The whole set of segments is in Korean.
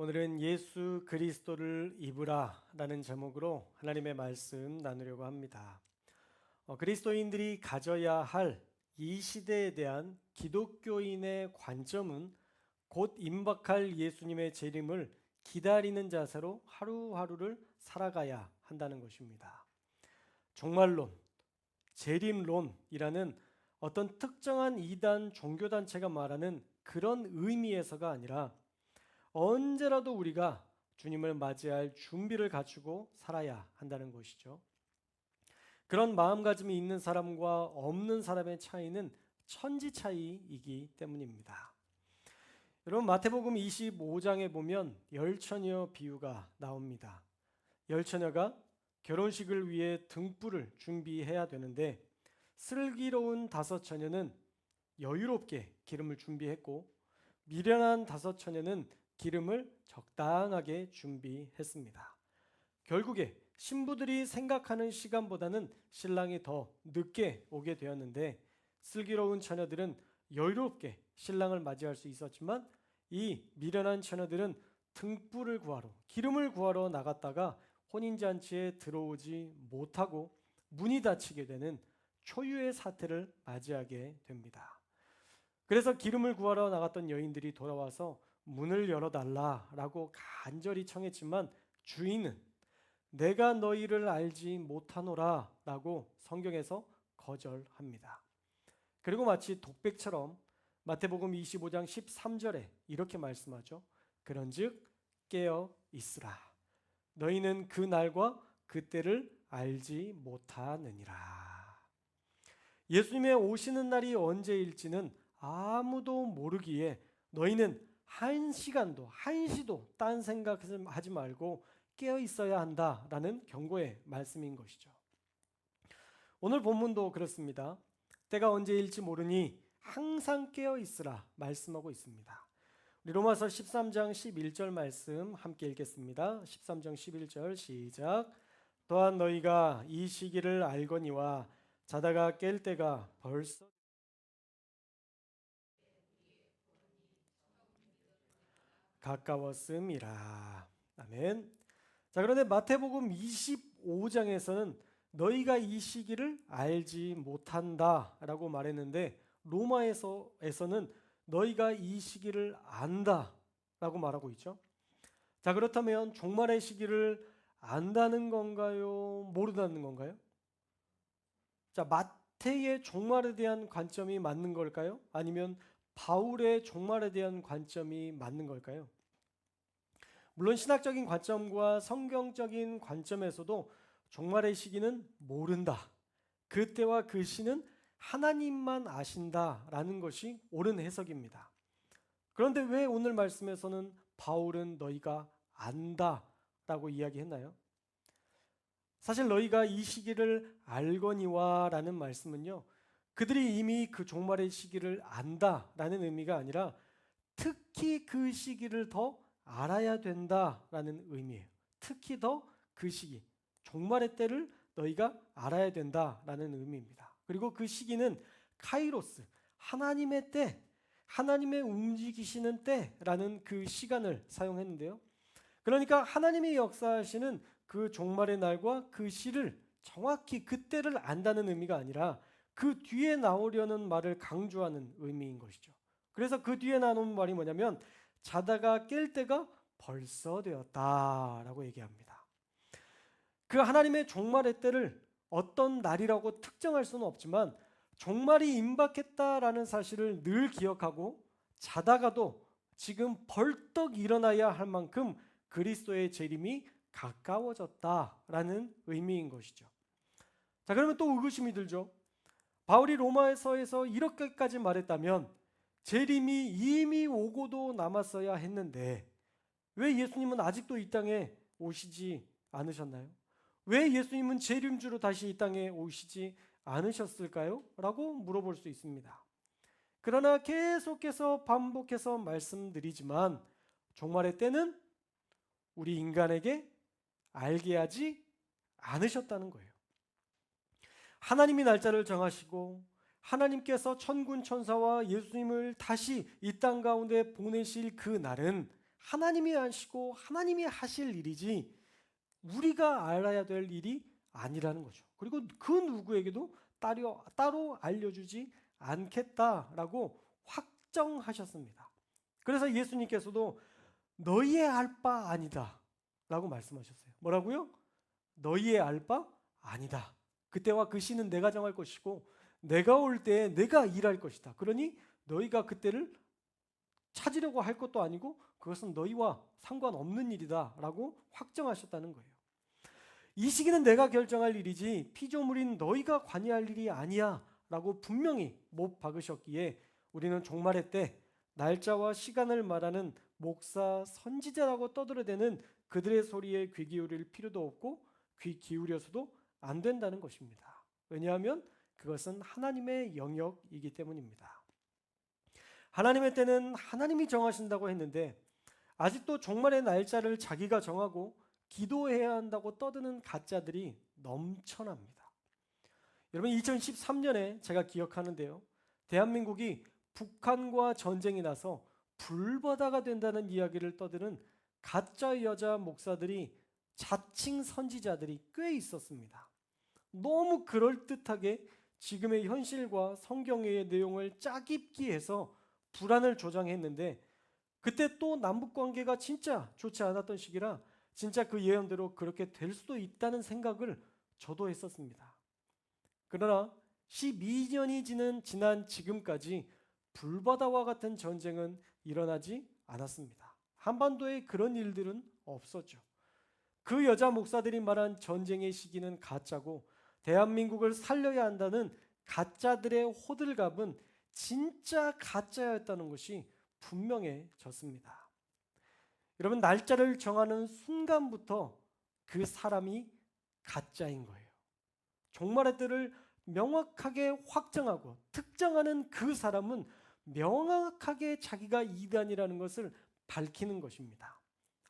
오늘은 예수 그리스도를 입으라 라는 제목으로 하나님의 말씀 나누려고 합니다. 그리스도인들이 가져야 할 이 시대에 대한 기독교인의 관점은 곧 임박할 예수님의 재림을 기다리는 자세로 하루하루를 살아가야 한다는 것입니다. 종말론, 재림론이라는 어떤 특정한 이단 종교단체가 말하는 그런 의미에서가 아니라 언제라도 우리가 주님을 맞이할 준비를 갖추고 살아야 한다는 것이죠. 그런 마음가짐이 있는 사람과 없는 사람의 차이는 천지 차이이기 때문입니다. 여러분, 마태복음 25장에 보면 열처녀 비유가 나옵니다. 열처녀가 결혼식을 위해 등불을 준비해야 되는데 슬기로운 다섯 처녀는 여유롭게 기름을 준비했고 미련한 다섯 처녀는 기름을 적당하게 준비했습니다. 결국에 신부들이 생각하는 시간보다는 신랑이 더 늦게 오게 되었는데 슬기로운 처녀들은 여유롭게 신랑을 맞이할 수 있었지만 이 미련한 처녀들은 등불을 구하러 기름을 구하러 나갔다가 혼인잔치에 들어오지 못하고 문이 닫히게 되는 초유의 사태를 맞이하게 됩니다. 그래서 기름을 구하러 나갔던 여인들이 돌아와서 문을 열어달라라고 간절히 청했지만 주인은 내가 너희를 알지 못하노라 라고 성경에서 거절합니다. 그리고 마치 독백처럼 마태복음 25장 13절에 이렇게 말씀하죠. 그런즉 깨어 있으라. 너희는 그 날과 그때를 알지 못하느니라. 예수님의 오시는 날이 언제일지는 아무도 모르기에 너희는 한 시도 딴 생각하지 말고 깨어 있어야 한다라는 경고의 말씀인 것이죠. 오늘 본문도 그렇습니다. 때가 언제일지 모르니 항상 깨어 있으라 말씀하고 있습니다. 우리 로마서 13장 11절 말씀 함께 읽겠습니다. 13장 11절 시작. 또한 너희가 이 시기를 알거니와 자다가 깰 때가 벌써 가까웠음이라. 아멘. 자, 그런데 마태복음 25장에서는 너희가 이 시기를 알지 못한다라고 말했는데 로마에서는 너희가 이 시기를 안다라고 말하고 있죠. 자, 그렇다면 종말의 시기를 안다는 건가요? 모른다는 건가요? 자, 마태의 종말에 대한 관점이 맞는 걸까요? 아니면 바울의 종말에 대한 관점이 맞는 걸까요? 물론 신학적인 관점과 성경적인 관점에서도 종말의 시기는 모른다. 그때와 그 시는 하나님만 아신다라는 것이 옳은 해석입니다. 그런데 왜 오늘 말씀에서는 바울은 너희가 안다라고 이야기했나요? 사실 너희가 이 시기를 알거니와라는 말씀은요. 그들이 이미 그 종말의 시기를 안다라는 의미가 아니라 특히 그 시기를 더 알아야 된다라는 의미예요. 특히 더 그 시기, 종말의 때를 너희가 알아야 된다라는 의미입니다. 그리고 그 시기는 카이로스, 하나님의 때, 하나님의 움직이시는 때라는 그 시간을 사용했는데요. 그러니까 하나님이 역사하시는 그 종말의 날과 그 시를 정확히 그때를 안다는 의미가 아니라 그 뒤에 나오려는 말을 강조하는 의미인 것이죠. 그래서 그 뒤에 나오는 말이 뭐냐면 자다가 깰 때가 벌써 되었다라고 얘기합니다. 그 하나님의 종말의 때를 어떤 날이라고 특정할 수는 없지만 종말이 임박했다라는 사실을 늘 기억하고 자다가도 지금 벌떡 일어나야 할 만큼 그리스도의 재림이 가까워졌다라는 의미인 것이죠. 자, 그러면 또 의구심이 들죠. 바울이 로마서에서 이렇게까지 말했다면 재림이 이미 오고도 남았어야 했는데 왜 예수님은 아직도 이 땅에 오시지 않으셨나요? 왜 예수님은 재림주로 다시 이 땅에 오시지 않으셨을까요? 라고 물어볼 수 있습니다. 그러나 계속해서 반복해서 말씀드리지만 종말의 때는 우리 인간에게 알게 하지 않으셨다는 거예요. 하나님이 날짜를 정하시고 하나님께서 천군 천사와 예수님을 다시 이 땅 가운데 보내실 그 날은 하나님이 하시고 하나님이 하실 일이지 우리가 알아야 될 일이 아니라는 거죠. 그리고 그 누구에게도 따로 알려주지 않겠다라고 확정하셨습니다. 그래서 예수님께서도 너희의 알 바 아니다 라고 말씀하셨어요. 뭐라고요? 너희의 알 바 아니다. 그때와 그 시는 내가 정할 것이고 내가 올 때에 내가 일할 것이다. 그러니 너희가 그때를 찾으려고 할 것도 아니고 그것은 너희와 상관없는 일이다 라고 확정하셨다는 거예요. 이 시기는 내가 결정할 일이지 피조물인 너희가 관여할 일이 아니야 라고 분명히 못 박으셨기에 우리는 종말의 때 날짜와 시간을 말하는 목사, 선지자라고 떠들어대는 그들의 소리에 귀 기울일 필요도 없고 귀 기울여서도 안 된다는 것입니다. 왜냐하면 그것은 하나님의 영역이기 때문입니다. 하나님의 때는 하나님이 정하신다고 했는데 아직도 종말의 날짜를 자기가 정하고 기도해야 한다고 떠드는 가짜들이 넘쳐납니다. 여러분 2013년에 제가 기억하는데요. 대한민국이 북한과 전쟁이 나서 불바다가 된다는 이야기를 떠드는 가짜 여자 목사들이 자칭 선지자들이 꽤 있었습니다. 너무 그럴듯하게 지금의 현실과 성경의 내용을 짜깁기 해서 불안을 조장했는데 그때 또 남북관계가 진짜 좋지 않았던 시기라 진짜 그 예언대로 그렇게 될 수도 있다는 생각을 저도 했었습니다. 그러나 12년이 지난 지금까지 불바다와 같은 전쟁은 일어나지 않았습니다. 한반도에 그런 일들은 없었죠. 그 여자 목사들이 말한 전쟁의 시기는 가짜고 대한민국을 살려야 한다는 가짜들의 호들갑은 진짜 가짜였다는 것이 분명해졌습니다. 여러분 날짜를 정하는 순간부터 그 사람이 가짜인 거예요. 종말의 때를 명확하게 확정하고 특정하는 그 사람은 명확하게 자기가 이단이라는 것을 밝히는 것입니다.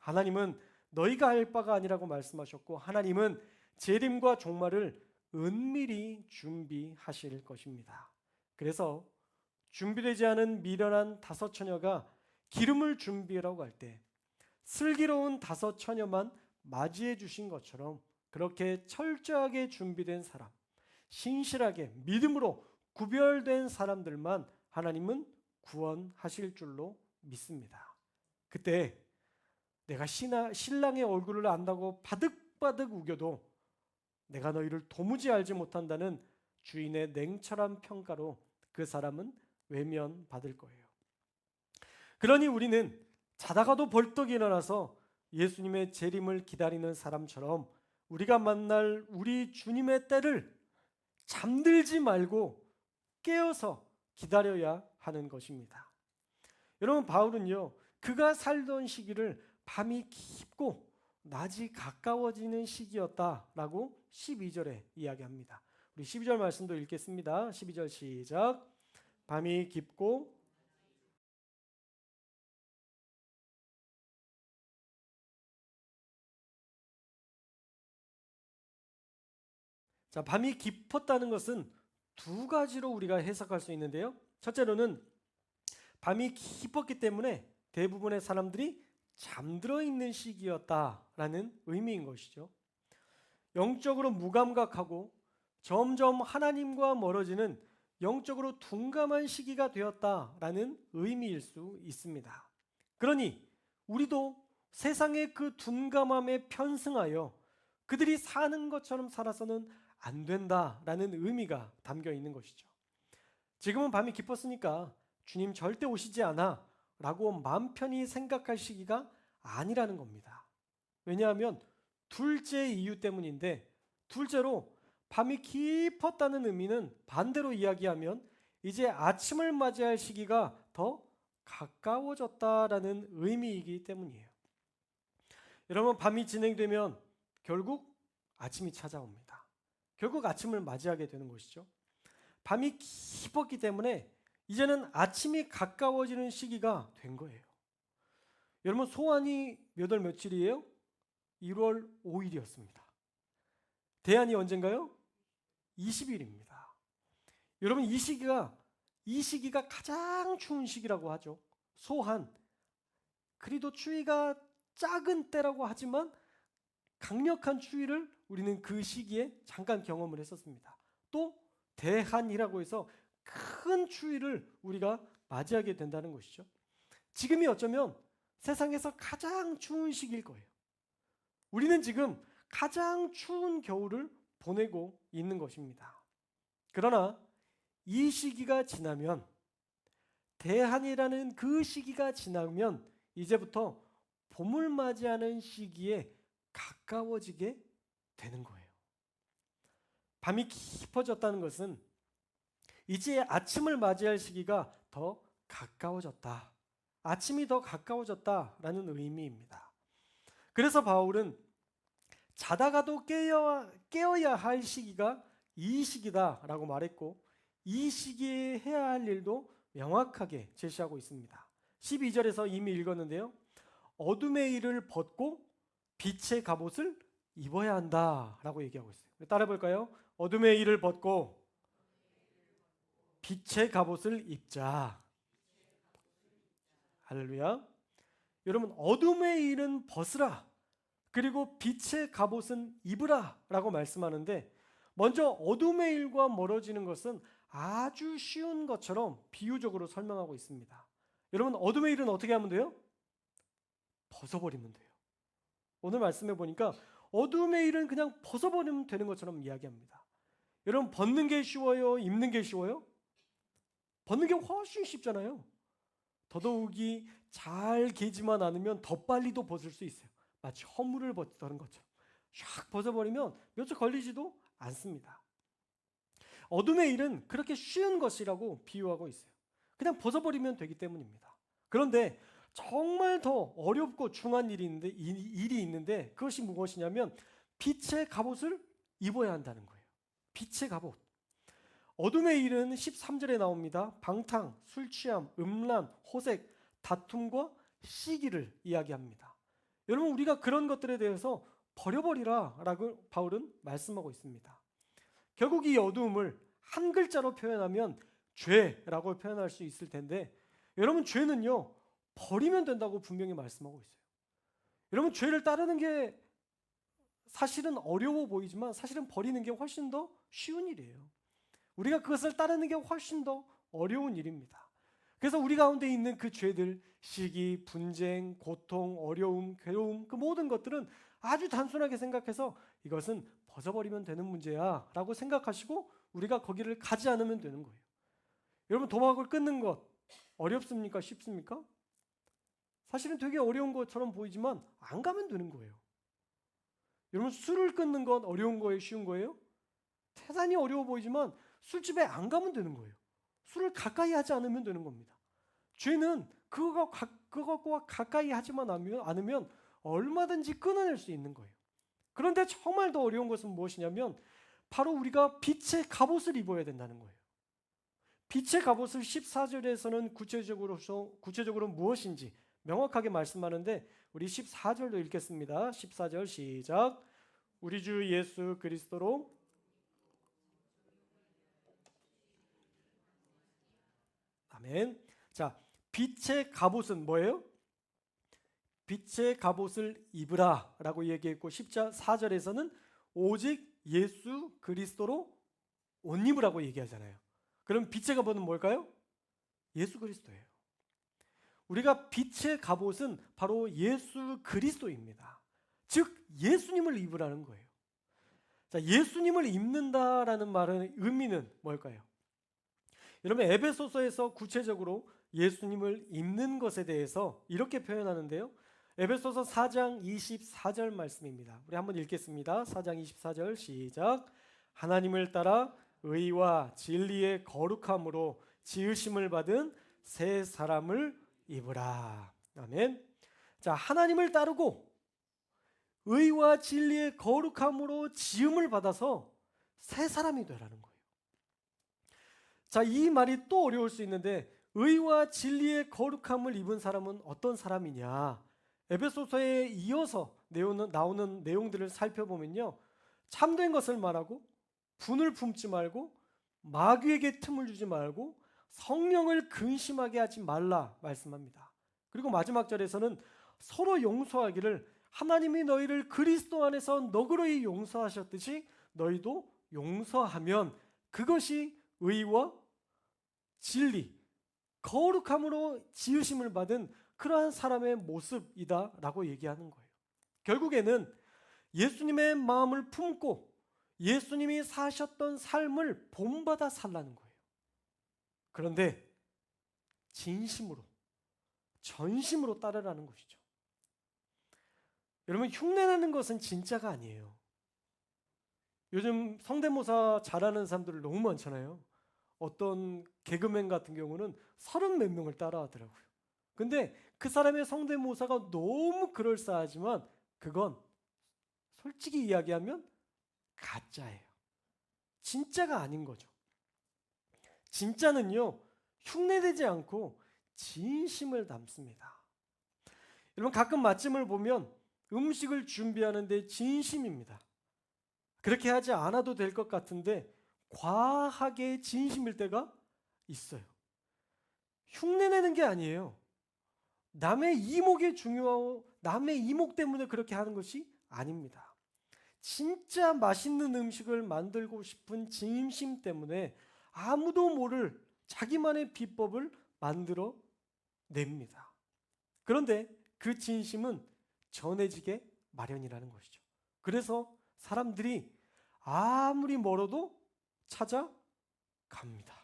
하나님은 너희가 알 바가 아니라고 말씀하셨고 하나님은 재림과 종말을 은밀히 준비하실 것입니다. 그래서 준비되지 않은 미련한 다섯 처녀가 기름을 준비라고 할 때 슬기로운 다섯 처녀만 맞이해 주신 것처럼 그렇게 철저하게 준비된 사람, 신실하게 믿음으로 구별된 사람들만 하나님은 구원하실 줄로 믿습니다. 그때 내가 신랑의 얼굴을 안다고 바득바득 우겨도 내가 너희를 도무지 알지 못한다는 주인의 냉철한 평가로 그 사람은 외면받을 거예요. 그러니 우리는 자다가도 벌떡 일어나서 예수님의 재림을 기다리는 사람처럼 우리가 만날 우리 주님의 때를 잠들지 말고 깨어서 기다려야 하는 것입니다. 여러분 바울은요, 그가 살던 시기를 밤이 깊고 낮이 가까워지는 시기였다라고 12절에 이야기합니다. 우리 12절 말씀도 읽겠습니다. 12절 시작. 밤이 깊고 자, 밤이 깊었다는 것은 두 가지로 우리가 해석할 수 있는데요. 첫째로는 밤이 깊었기 때문에 대부분의 사람들이 잠들어 있는 시기였다라는 의미인 것이죠. 영적으로 무감각하고 점점 하나님과 멀어지는 영적으로 둔감한 시기가 되었다라는 의미일 수 있습니다. 그러니 우리도 세상의 그 둔감함에 편승하여 그들이 사는 것처럼 살아서는 안 된다라는 의미가 담겨 있는 것이죠. 지금은 밤이 깊었으니까 주님 절대 오시지 않아 라고 마음 편히 생각할 시기가 아니라는 겁니다. 왜냐하면 둘째 이유 때문인데, 둘째로 밤이 깊었다는 의미는 반대로 이야기하면 이제 아침을 맞이할 시기가 더 가까워졌다라는 의미이기 때문이에요. 여러분 밤이 진행되면 결국 아침이 찾아옵니다. 결국 아침을 맞이하게 되는 것이죠. 밤이 깊었기 때문에 이제는 아침이 가까워지는 시기가 된 거예요. 여러분 소환이 몇 월 며칠이에요? 1월 5일이었습니다. 대안이 언젠가요? 20일입니다. 여러분 이 시기가 가장 추운 시기라고 하죠. 소환. 그리도 추위가 작은 때라고 하지만 강력한 추위를 우리는 그 시기에 잠깐 경험을 했었습니다. 또 대한이라고 해서 큰 추위를 우리가 맞이하게 된다는 것이죠. 지금이 어쩌면 세상에서 가장 추운 시기일 거예요. 우리는 지금 가장 추운 겨울을 보내고 있는 것입니다. 그러나 이 시기가 지나면, 대한이라는 그 시기가 지나면 이제부터 봄을 맞이하는 시기에 가까워지게 되는 거예요. 밤이 깊어졌다는 것은 이제 아침을 맞이할 시기가 더 가까워졌다. 아침이 더 가까워졌다라는 의미입니다. 그래서 바울은 자다가도 깨어야 할 시기가 이 시기다라고 말했고, 이 시기에 해야 할 일도 명확하게 제시하고 있습니다. 12절에서 이미 읽었는데요. 어둠의 일을 벗고 빛의 갑옷을 입어야 한다라고 얘기하고 있어요. 따라 볼까요? 어둠의 일을 벗고 빛의 갑옷을 입자. 할렐루야. 여러분, 어둠의 일은 벗으라, 그리고 빛의 갑옷은 입으라 라고 말씀하는데, 먼저 어둠의 일과 멀어지는 것은 아주 쉬운 것처럼 비유적으로 설명하고 있습니다. 여러분, 어둠의 일은 어떻게 하면 돼요? 벗어버리면 돼요. 오늘 말씀해 보니까 어둠의 일은 그냥 벗어버리면 되는 것처럼 이야기합니다. 여러분, 벗는 게 쉬워요? 입는 게 쉬워요? 벗는 게 훨씬 쉽잖아요. 더더욱이 잘 개지만 않으면 더 빨리도 벗을 수 있어요. 마치 허물을 벗는 것처럼 샥 벗어버리면 몇 초 걸리지도 않습니다. 어둠의 일은 그렇게 쉬운 것이라고 비유하고 있어요. 그냥 벗어버리면 되기 때문입니다. 그런데 정말 더 어렵고 중요한 일이 있는데 그것이 무엇이냐면 빛의 갑옷을 입어야 한다는 거예요. 빛의 갑옷. 어둠의 일은 13절에 나옵니다. 방탕, 술 취함, 음란, 호색, 다툼과 시기를 이야기합니다. 여러분, 우리가 그런 것들에 대해서 버려버리라 라고 바울은 말씀하고 있습니다. 결국 이 어두움을 한 글자로 표현하면 죄라고 표현할 수 있을 텐데, 여러분, 죄는요 버리면 된다고 분명히 말씀하고 있어요. 여러분, 죄를 따르는 게 사실은 어려워 보이지만 사실은 버리는 게 훨씬 더 쉬운 일이에요. 우리가 그것을 따르는 게 훨씬 더 어려운 일입니다. 그래서 우리 가운데 있는 그 죄들, 시기, 분쟁, 고통, 어려움, 괴로움, 그 모든 것들은 아주 단순하게 생각해서 이것은 벗어버리면 되는 문제야 라고 생각하시고 우리가 거기를 가지 않으면 되는 거예요. 여러분, 도박을 끊는 것 어렵습니까? 쉽습니까? 사실은 되게 어려운 것처럼 보이지만 안 가면 되는 거예요. 여러분, 술을 끊는 건 어려운 거예요? 쉬운 거예요? 대단히 어려워 보이지만 술집에 안 가면 되는 거예요. 술을 가까이 하지 않으면 되는 겁니다. 죄는 그것과 가까이 하지만 않으면 얼마든지 끊어낼 수 있는 거예요. 그런데 정말 더 어려운 것은 무엇이냐면 바로 우리가 빛의 갑옷을 입어야 된다는 거예요. 빛의 갑옷을 14절에서는 구체적으로 무엇인지 명확하게 말씀하는데, 우리 14절도 읽겠습니다. 14절 시작. 우리 주 예수 그리스도로 아멘. 자, 빛의 갑옷은 뭐예요? 빛의 갑옷을 입으라 라고 얘기했고, 14절에서는 오직 예수 그리스도로 옷 입으라고 얘기하잖아요. 그럼 빛의 갑옷은 뭘까요? 예수 그리스도예요. 우리가 빛의 갑옷은 바로 예수 그리스도입니다. 즉 예수님을 입으라는 거예요. 자, 예수님을 입는다라는 말의 의미는 뭘까요? 여러분, 에베소서에서 구체적으로 예수님을 입는 것에 대해서 이렇게 표현하는데요. 에베소서 4장 24절 말씀입니다. 우리 한번 읽겠습니다. 4장 24절 시작. 하나님을 따라 의와 진리의 거룩함으로 지으심을 받은 새 사람을 입으라. 아멘. 자, 하나님을 따르고 의와 진리의 거룩함으로 지음을 받아서 새 사람이 되라는 거예요. 자, 이 말이 또 어려울 수 있는데, 의와 진리의 거룩함을 입은 사람은 어떤 사람이냐? 에베소서에 이어서 나오는 내용들을 살펴보면요, 참된 것을 말하고 분을 품지 말고 마귀에게 틈을 주지 말고 성령을 근심하게 하지 말라 말씀합니다. 그리고 마지막 절에서는 서로 용서하기를 하나님이 너희를 그리스도 안에서 너그러이 용서하셨듯이 너희도 용서하면 그것이 의와 진리, 거룩함으로 지으심을 받은 그러한 사람의 모습이다라고 얘기하는 거예요. 결국에는 예수님의 마음을 품고 예수님이 사셨던 삶을 본받아 살라는 거예요. 그런데 진심으로, 전심으로 따르라는 것이죠. 여러분, 흉내내는 것은 진짜가 아니에요. 요즘 성대모사 잘하는 사람들 너무 많잖아요. 어떤 개그맨 같은 경우는 30 몇 명을 따라하더라고요. 근데 그 사람의 성대모사가 너무 그럴싸하지만 그건 솔직히 이야기하면 가짜예요. 진짜가 아닌 거죠. 진짜는요, 흉내내지 않고 진심을 담습니다. 여러분, 가끔 맛집을 보면 음식을 준비하는데 진심입니다. 그렇게 하지 않아도 될 것 같은데 과하게 진심일 때가 있어요. 흉내내는 게 아니에요. 남의 이목이 중요하고 남의 이목 때문에 그렇게 하는 것이 아닙니다. 진짜 맛있는 음식을 만들고 싶은 진심 때문에 아무도 모를 자기만의 비법을 만들어 냅니다. 그런데 그 진심은 전해지게 마련이라는 것이죠. 그래서 사람들이 아무리 멀어도 찾아갑니다.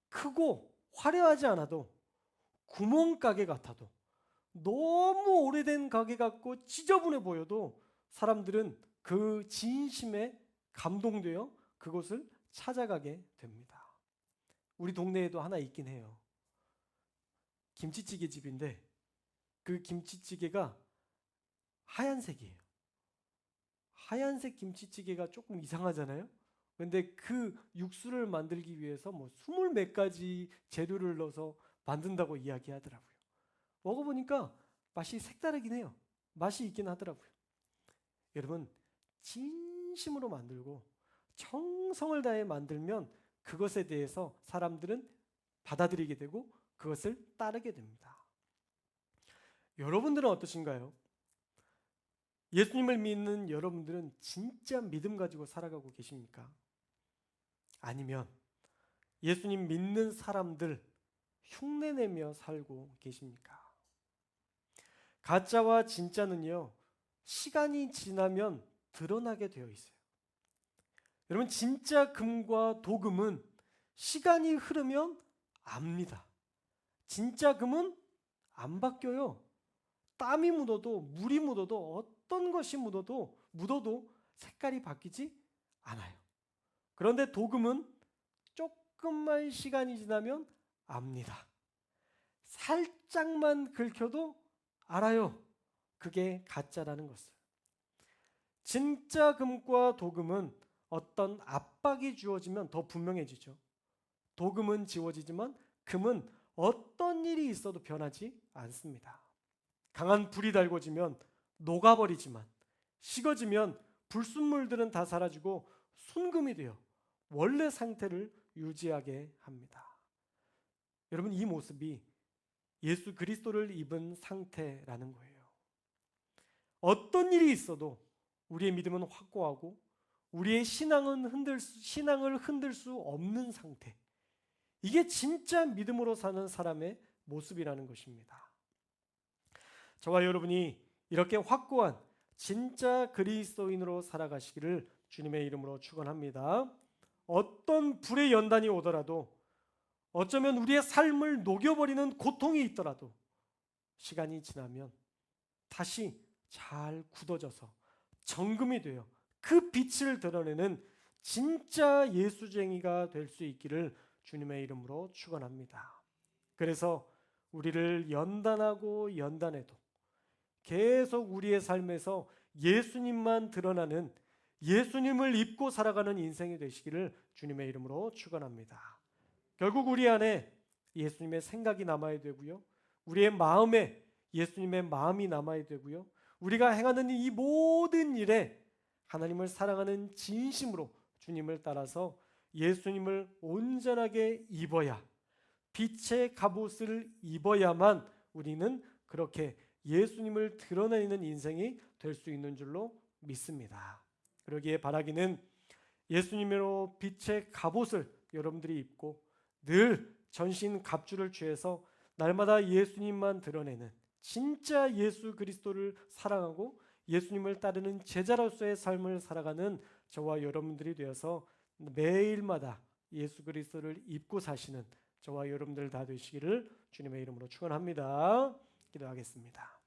크고 화려하지 않아도 구멍가게 같아도 너무 오래된 가게 같고 지저분해 보여도 사람들은 그 진심에 감동되어 그곳을 찾아가게 됩니다. 우리 동네에도 하나 있긴 해요. 김치찌개 집인데 그 김치찌개가 하얀색이에요. 하얀색 김치찌개가 조금 이상하잖아요. 근데 그 육수를 만들기 위해서 뭐 20 몇 가지 재료를 넣어서 만든다고 이야기하더라고요. 먹어보니까 맛이 색다르긴 해요. 맛이 있긴 하더라고요. 여러분, 진심으로 만들고 정성을 다해 만들면 그것에 대해서 사람들은 받아들이게 되고 그것을 따르게 됩니다. 여러분들은 어떠신가요? 예수님을 믿는 여러분들은 진짜 믿음 가지고 살아가고 계십니까? 아니면 예수님 믿는 사람들 흉내내며 살고 계십니까? 가짜와 진짜는요, 시간이 지나면 드러나게 되어 있어요. 여러분, 진짜 금과 도금은 시간이 흐르면 압니다. 진짜 금은 안 바뀌어요. 땀이 묻어도 물이 묻어도 어떤 것이 묻어도 색깔이 바뀌지 않아요. 그런데 도금은 조금만 시간이 지나면 압니다. 살짝만 긁혀도 알아요. 그게 가짜라는 것을. 진짜 금과 도금은 어떤 압박이 주어지면 더 분명해지죠. 도금은 지워지지만 금은 어떤 일이 있어도 변하지 않습니다. 강한 불이 달궈지면 녹아버리지만 식어지면 불순물들은 다 사라지고 순금이 되어 원래 상태를 유지하게 합니다. 여러분, 이 모습이 예수 그리스도를 입은 상태라는 거예요. 어떤 일이 있어도 우리의 믿음은 확고하고 우리의 신앙을 흔들 수 없는 상태. 이게 진짜 믿음으로 사는 사람의 모습이라는 것입니다. 저와 여러분이 이렇게 확고한 진짜 그리스도인으로 살아가시기를 주님의 이름으로 축원합니다. 어떤 불의 연단이 오더라도 어쩌면 우리의 삶을 녹여버리는 고통이 있더라도 시간이 지나면 다시 잘 굳어져서 정금이 되어 그 빛을 드러내는 진짜 예수쟁이가 될 수 있기를 주님의 이름으로 축원합니다. 그래서 우리를 연단하고 연단해도 계속 우리의 삶에서 예수님만 드러나는 예수님을 입고 살아가는 인생이 되시기를 주님의 이름으로 축원합니다. 결국 우리 안에 예수님의 생각이 남아야 되고요. 우리의 마음에 예수님의 마음이 남아야 되고요. 우리가 행하는 이 모든 일에 하나님을 사랑하는 진심으로 주님을 따라서 예수님을 온전하게 입어야 빛의 갑옷을 입어야만 우리는 그렇게 예수님을 드러내는 인생이 될 수 있는 줄로 믿습니다. 그러기에 바라기는 예수님으로 빛의 갑옷을 여러분들이 입고 늘 전신 갑주를 취해서 날마다 예수님만 드러내는 진짜 예수 그리스도를 사랑하고 예수님을 따르는 제자로서의 삶을 살아가는 저와 여러분들이 되어서 매일마다 예수 그리스도를 입고 사시는 저와 여러분들 다 되시기를 주님의 이름으로 축원합니다. 기도하겠습니다.